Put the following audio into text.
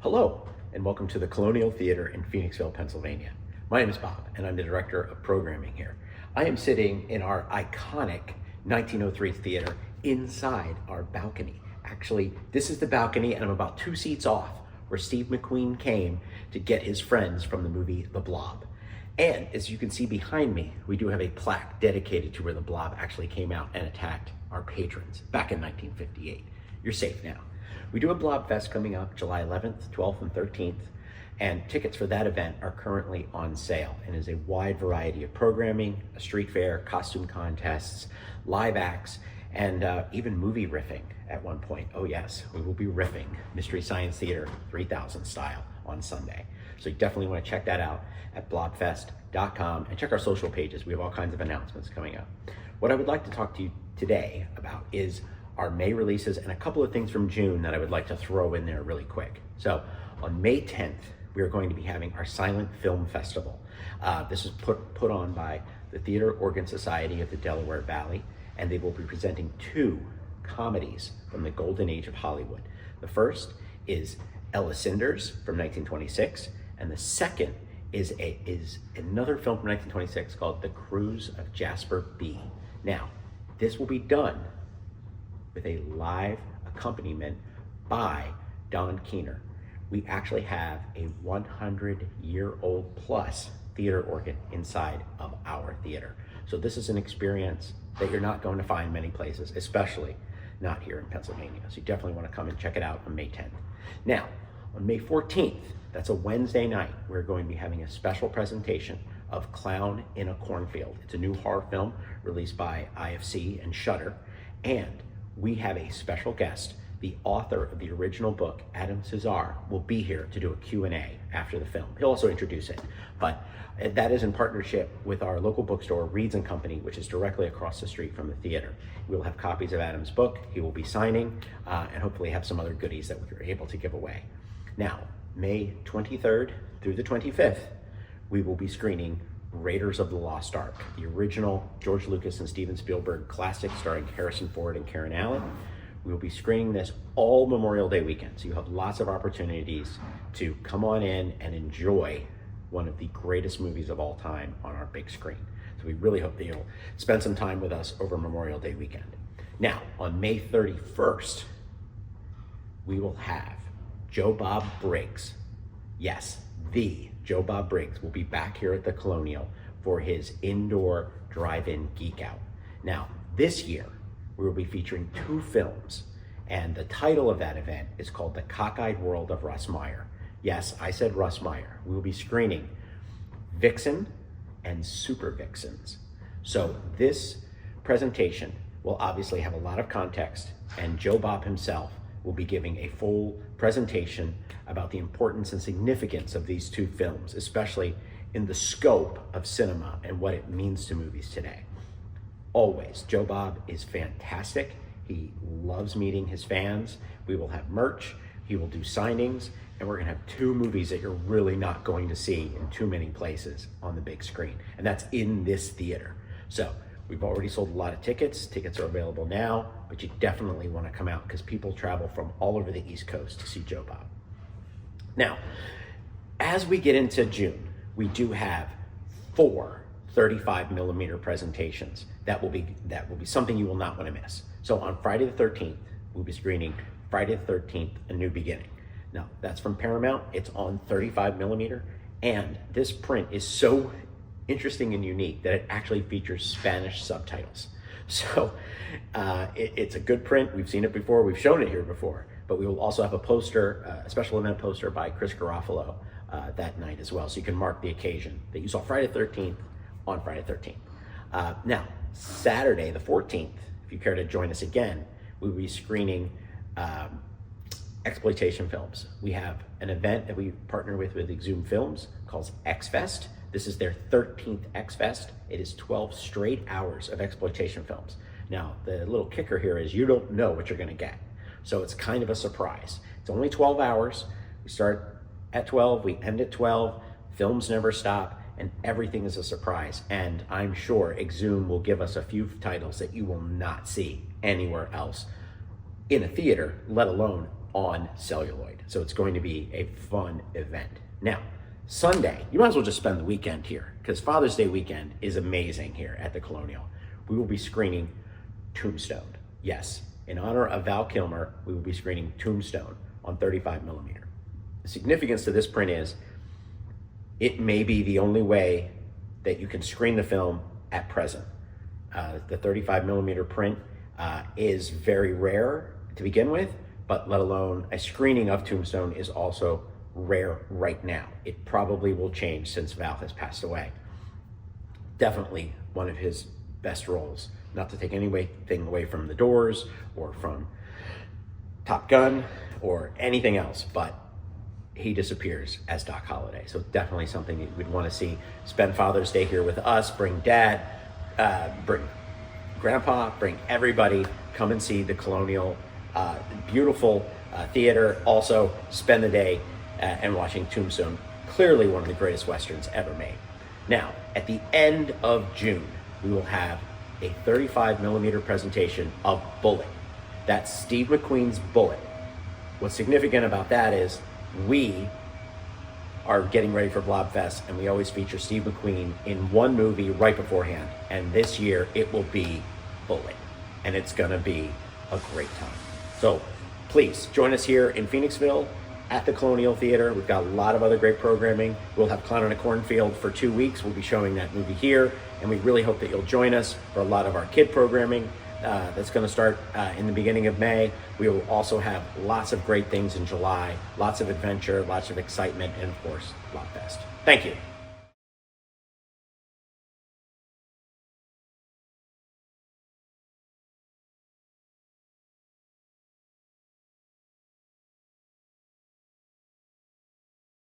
Hello, and welcome to the Colonial Theatre in Phoenixville, Pennsylvania. My name is Bob, and I'm the Director of Programming here. I am sitting in our iconic 1903 theater inside our balcony. Actually, this is the balcony, and I'm about 2 seats off where Steve McQueen came to get his friends from the movie The Blob. And as you can see behind me, we do have a plaque dedicated to where the Blob actually came out and attacked our patrons back in 1958. You're safe now. We do a Blob Fest coming up July 11th, 12th, and 13th, and tickets for that event are currently on sale, and is a wide variety of programming, a street fair, costume contests, live acts, and even movie riffing at one point. Oh yes, we will be riffing Mystery Science Theater 3000 style on Sunday. So you definitely want to check that out at blobfest.com and check our social pages. We have all kinds of announcements coming up. What I would like to talk to you today about is our May releases and a couple of things from June that I would like to throw in there really quick. So on May 10th, we are going to be having our Silent Film Festival. This is put on by the Theater Organ Society of the Delaware Valley, and they will be presenting 2 comedies from the golden age of Hollywood. The first is Ella Cinders from 1926, and the second is another film from 1926 called The Cruise of Jasper B. Now, this will be done with a live accompaniment by Don Keener. We actually have a 100-year-old plus theater organ inside of our theater. So this is an experience that you're not going to find many places, especially not here in Pennsylvania. So you definitely want to come and check it out on May 10th. Now, on May 14th, that's a Wednesday night, we're going to be having a special presentation of Clown in a Cornfield. It's a new horror film released by IFC and Shudder, and we have a special guest. The author of the original book, Adam Cesar, will be here to do a Q&A after the film. He'll also introduce it, but that is in partnership with our local bookstore, Reeds & Company, which is directly across the street from the theater. We'll have copies of Adam's book. He will be signing, and hopefully have some other goodies that we're able to give away. Now, May 23rd through the 25th, we will be screening Raiders of the Lost Ark, the original George Lucas and Steven Spielberg classic starring Harrison Ford and Karen Allen. We will be screening this all Memorial Day weekend, so you have lots of opportunities to come on in and enjoy one of the greatest movies of all time on our big screen. So we really hope that you'll spend some time with us over Memorial Day weekend. Now, on May 31st, we will have Joe Bob Briggs. Yes, the Joe Bob Briggs will be back here at the Colonial for his indoor drive-in Geek-Out. Now, this year, we will be featuring 2 films, and the title of that event is called The Cockeyed World of Russ Meyer. Yes, I said Russ Meyer. We will be screening Vixen and Super Vixens. So this presentation will obviously have a lot of context, and Joe Bob himself will be giving a full presentation about the importance and significance of these 2 films, especially in the scope of cinema and what it means to movies today. Always, Joe Bob is fantastic. He loves meeting his fans. We will have merch, he will do signings, and we're gonna have 2 movies that you're really not going to see in too many places on the big screen, and that's in this theater. So we've already sold a lot of tickets. Tickets are available now, but you definitely want to come out because people travel from all over the East Coast to see Joe Bob. Now, as we get into June, we do have 4 35mm presentations that will be something you will not want to miss. So on Friday the 13th, we'll be screening Friday the 13th, A New Beginning. Now, that's from Paramount. It's on 35mm, and this print is so interesting and unique that it actually features Spanish subtitles. So it's a good print. We've seen it before. We've shown it here before, but we will also have a poster, a special event poster by Chris Garofalo that night as well. So you can mark the occasion that you saw Friday the 13th on Friday the 13th. Now, Saturday the 14th, if you care to join us again, we'll be screening exploitation films. We have an event that we partner with Exhume Films called X-Fest. This is their 13th X-Fest. It is 12 straight hours of exploitation films. Now, the little kicker here is you don't know what you're gonna get. So it's kind of a surprise. It's only 12 hours. We start at 12, we end at 12. Films never stop, and everything is a surprise. And I'm sure Exhume will give us a few titles that you will not see anywhere else in a theater, let alone on celluloid. So it's going to be a fun event. Now, Sunday, you might as well just spend the weekend here because Father's Day weekend is amazing here at the Colonial. We will be screening Tombstone. Yes, in honor of Val Kilmer, we will be screening Tombstone on 35 millimeter. The significance to this print is it may be the only way that you can screen the film at present. The 35 millimeter print is very rare to begin with, but let alone a screening of Tombstone is also rare right now. It probably will change since Val has passed away. Definitely one of his best roles, not to take anything away from The Doors or from Top Gun or anything else, but he disappears as Doc Holliday. So definitely something that we'd want to see. Spend Father's Day here with us, bring Dad, bring Grandpa, bring everybody, come and see the Colonial, beautiful theater. Also spend the day and watching Tombstone, clearly one of the greatest Westerns ever made. Now, at the end of June, we will have a 35 millimeter presentation of Bullet. That's Steve McQueen's Bullet. What's significant about that is we are getting ready for Blobfest, and we always feature Steve McQueen in one movie right beforehand. And this year it will be Bullet, and it's gonna be a great time. So please join us here in Phoenixville at the Colonial Theatre. We've got a lot of other great programming. We'll have Clown in a Cornfield for 2 weeks. We'll be showing that movie here, and we really hope that you'll join us for a lot of our kid programming that's going to start in the beginning of May. We will also have lots of great things in July, lots of adventure, lots of excitement, and of course, Blobfest. Thank you.